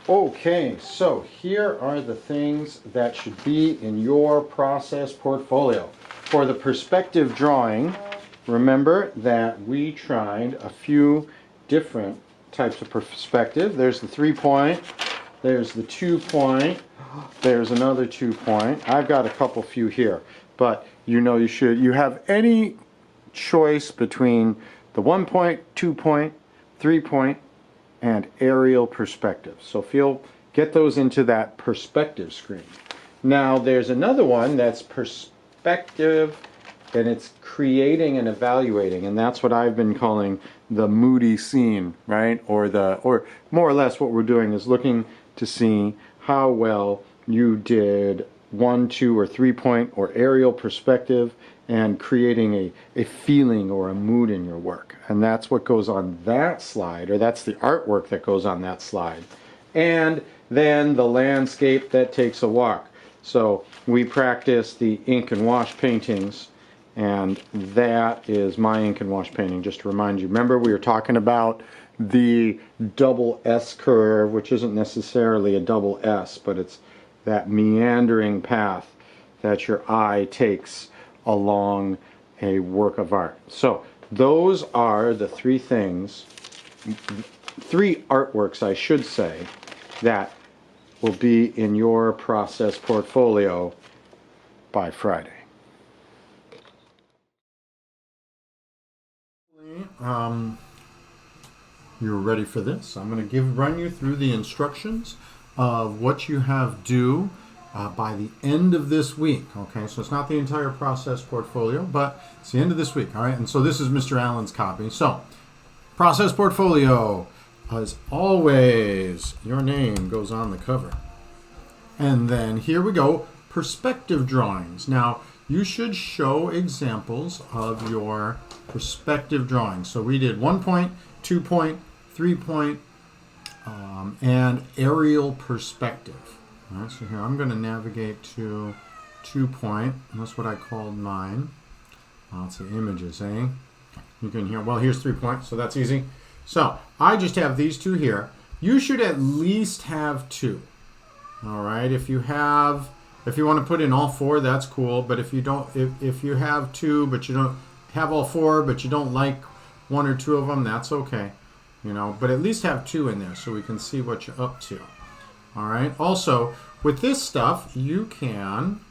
Okay, so here are the things that should be in your process portfolio. For the perspective drawing, remember that we tried a few different types of perspective. There's the 3-point, there's the 2-point, there's another 2-point. I've got a couple few here, but you have any choice between the 1-point, 2-point, 3-point, and aerial perspective. So get those into that perspective screen. Now there's another one that's perspective, and it's creating and evaluating, and that's what I've been calling the moody scene, right? Or more or less what we're doing is looking to see how well you did 1, 2, or 3-point or aerial perspective and creating a feeling or a mood in your work. And that's what goes on that slide, or that's the artwork that goes on that slide. And then the landscape that takes a walk. So we practice the ink and wash paintings, and that is my ink and wash painting, just to remind you. Remember, we were talking about the double S curve, which isn't necessarily a double S, but it's that meandering path that your eye takes along a work of art. So those are the three artworks, I should say, that will be in your process portfolio by Friday. You're ready for this. I'm going to run you through the instructions of what you have due by the end of this week. Okay, so it's not the entire process portfolio, but it's the end of this week. All right, and so this is Mr. Allen's copy. So, process portfolio, as always, your name goes on the cover. And then here we go, perspective drawings. Now, you should show examples of your perspective drawings. So we did 1-point, 2-point, 3-point, and aerial perspective. All right, so here I'm going to navigate to 2-point. That's what I called mine. Lots of images, eh? You can hear, well, here's 3-point, so that's easy. So I just have these two here. You should at least have 2. All right, if you want to put in all 4, that's cool. But if you don't, if you have 2, but you don't have all 4, but you don't like 1 or 2 of them, that's okay. But at least have 2 in there so we can see what you're up to. All right. Also, with this stuff, you can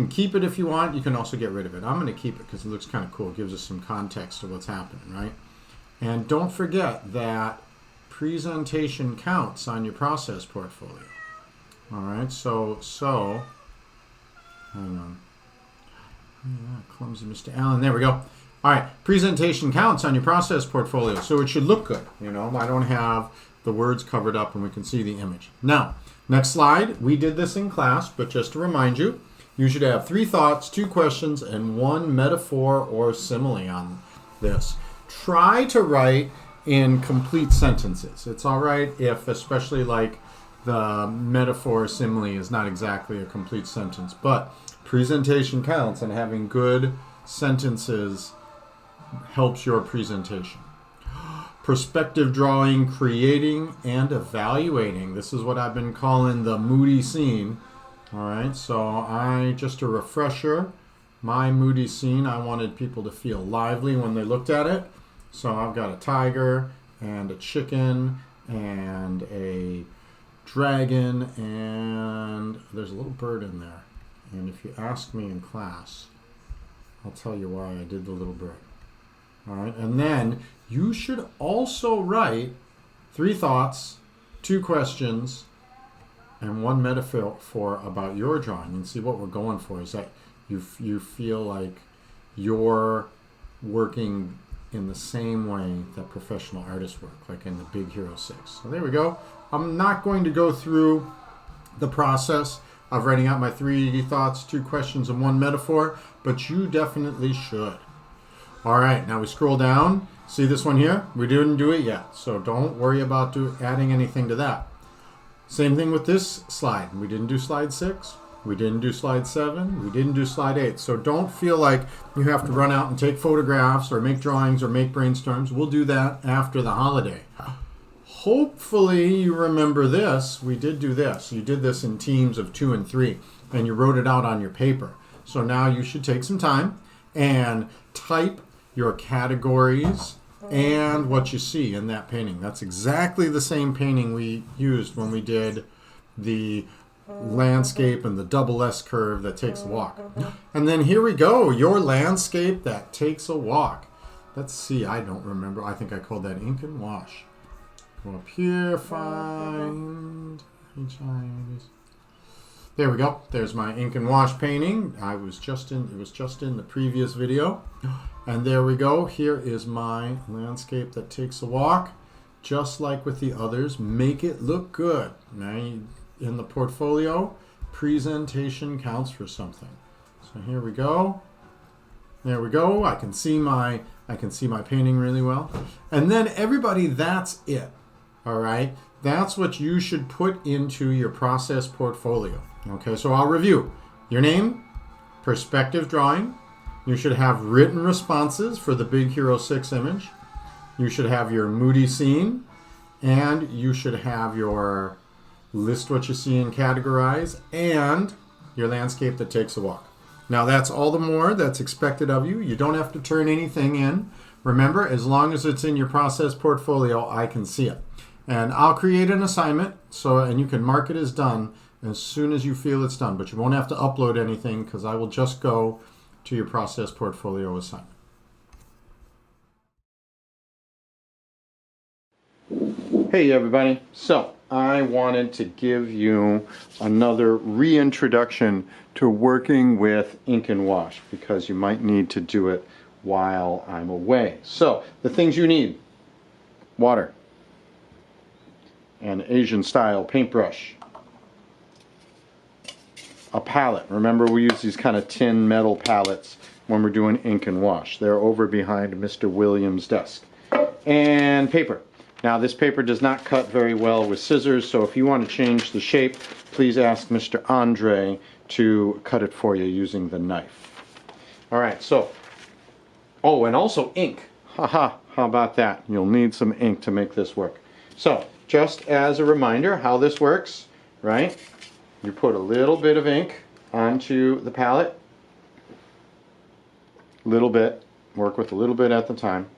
keep it if you want. You can also get rid of it. I'm going to keep it because it looks kind of cool. It gives us some context to what's happening, right? And don't forget that presentation counts on your process portfolio. All right. So hang on. Yeah, clumsy Mr. Allen. There we go. All right. Presentation counts on your process portfolio, so it should look good. I don't have the words covered up and we can see the image. Now, next slide. We did this in class, but just to remind you, you should have 3 thoughts, 2 questions, and 1 metaphor or simile on this. Try to write in complete sentences. It's all right if, especially like the metaphor or simile is not exactly a complete sentence, but presentation counts, and having good sentences helps your presentation. Perspective drawing, creating, and evaluating. This is what I've been calling the moody scene. All right, so just a refresher, my moody scene, I wanted people to feel lively when they looked at it. So I've got a tiger and a chicken and a dragon, and there's a little bird in there. And if you ask me in class, I'll tell you why I did the little bird. All right, and then you should also write 3 thoughts, 2 questions, and 1 metaphor about your drawing, and see what we're going for is that you feel like you're working in the same way that professional artists work, like in the Big Hero 6. So there we go. I'm not going to go through the process of writing out my 3 thoughts, 2 questions, and 1 metaphor, but you definitely should. All right, now we scroll down. See this one here? We didn't do it yet, so don't worry about adding anything to that. Same thing with this slide. We didn't do slide 6. We didn't do slide 7. We didn't do slide 8. So don't feel like you have to run out and take photographs or make drawings or make brainstorms. We'll do that after the holiday. Hopefully you remember this. We did do this. You did this in teams of 2 and 3, and you wrote it out on your paper. So now you should take some time and type your categories and what you see in that painting. That's exactly the same painting we used when we did the landscape and the double S curve that takes a walk. And then here we go, your landscape that takes a walk. Let's see, I don't remember. I think I called that ink and wash. Go up here, find there we go. There's my ink and wash painting. It was just in the previous video. And there we go. Here is my landscape that takes a walk. Just like with the others, make it look good. Now in the portfolio, presentation counts for something. So here we go. There we go. I can see my painting really well. And then everybody, that's it. All right. That's what you should put into your process portfolio. Okay, so I'll review. Your name, perspective drawing. You should have written responses for the Big Hero 6 image. You should have your moody scene. And you should have your list what you see and categorize, and your landscape that takes a walk. Now that's all the more that's expected of you. You don't have to turn anything in. Remember, as long as it's in your process portfolio, I can see it. And I'll create an assignment, and you can mark it as done as soon as you feel it's done. But you won't have to upload anything because I will just go to your process portfolio assignment. Hey everybody, so I wanted to give you another reintroduction to working with ink and wash because you might need to do it while I'm away. So the things you need: water, an Asian style paintbrush, a palette. Remember, we use these kind of tin metal palettes when we're doing ink and wash. They're over behind Mr. Williams' desk. And paper. Now this paper does not cut very well with scissors, so if you want to change the shape, please ask Mr. Andre to cut it for you using the knife. Alright, so, oh, and also ink. Haha, how about that? You'll need some ink to make this work. So, just as a reminder how this works, right? You put a little bit of ink onto the palette. Little bit. Work with a little bit at the time.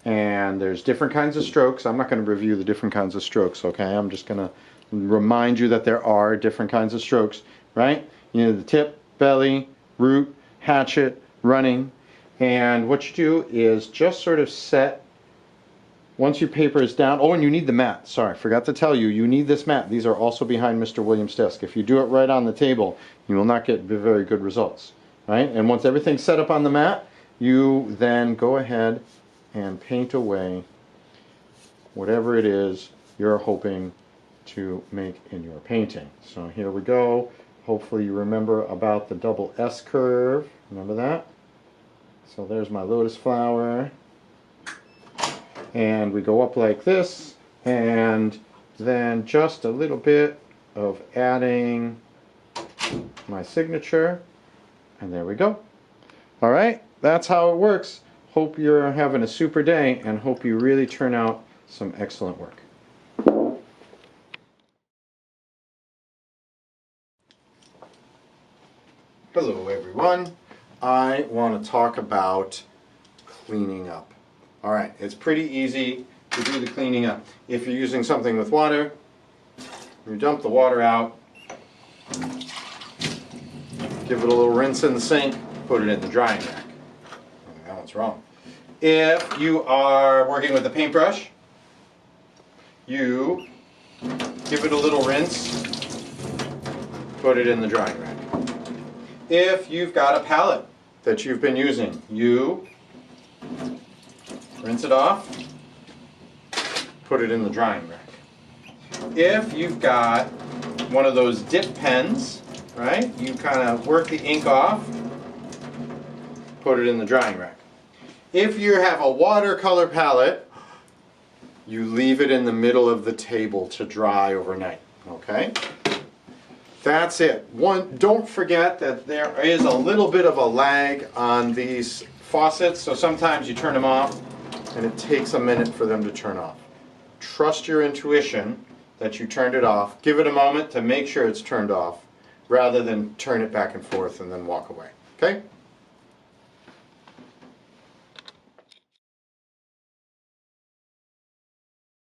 And there's different kinds of strokes. I'm not going to review the different kinds of strokes, okay? I'm just going to remind you that there are different kinds of strokes, right? You need the tip, belly, root, hatchet, running. And what you do is just sort of set, once your paper is down, oh, and you need the mat. Sorry, forgot to tell you, you need this mat. These are also behind Mr. Williams' desk. If you do it right on the table, you will not get very good results, right? And once everything's set up on the mat, you then go ahead and paint away whatever it is you're hoping to make in your painting. So here we go. Hopefully you remember about the double S curve. Remember that? So there's my lotus flower. And we go up like this, and then just a little bit of adding my signature, and there we go. All right, that's how it works. Hope you're having a super day, and hope you really turn out some excellent work. Hello everyone. I want to talk about cleaning up. Alright, it's pretty easy to do the cleaning up. If you're using something with water, you dump the water out, give it a little rinse in the sink, put it in the drying rack. That one's wrong. If you are working with a paintbrush, you give it a little rinse, put it in the drying rack. If you've got a palette that you've been using, you rinse it off, put it in the drying rack. If you've got one of those dip pens, right, you kind of work the ink off, put it in the drying rack. If you have a watercolor palette, you leave it in the middle of the table to dry overnight, okay? That's it. Don't forget that there is a little bit of a lag on these faucets, so sometimes you turn them off and it takes a minute for them to turn off. trust your intuition that you turned it off. Give it a moment to make sure it's turned off rather than turn it back and forth and then walk away. Okay?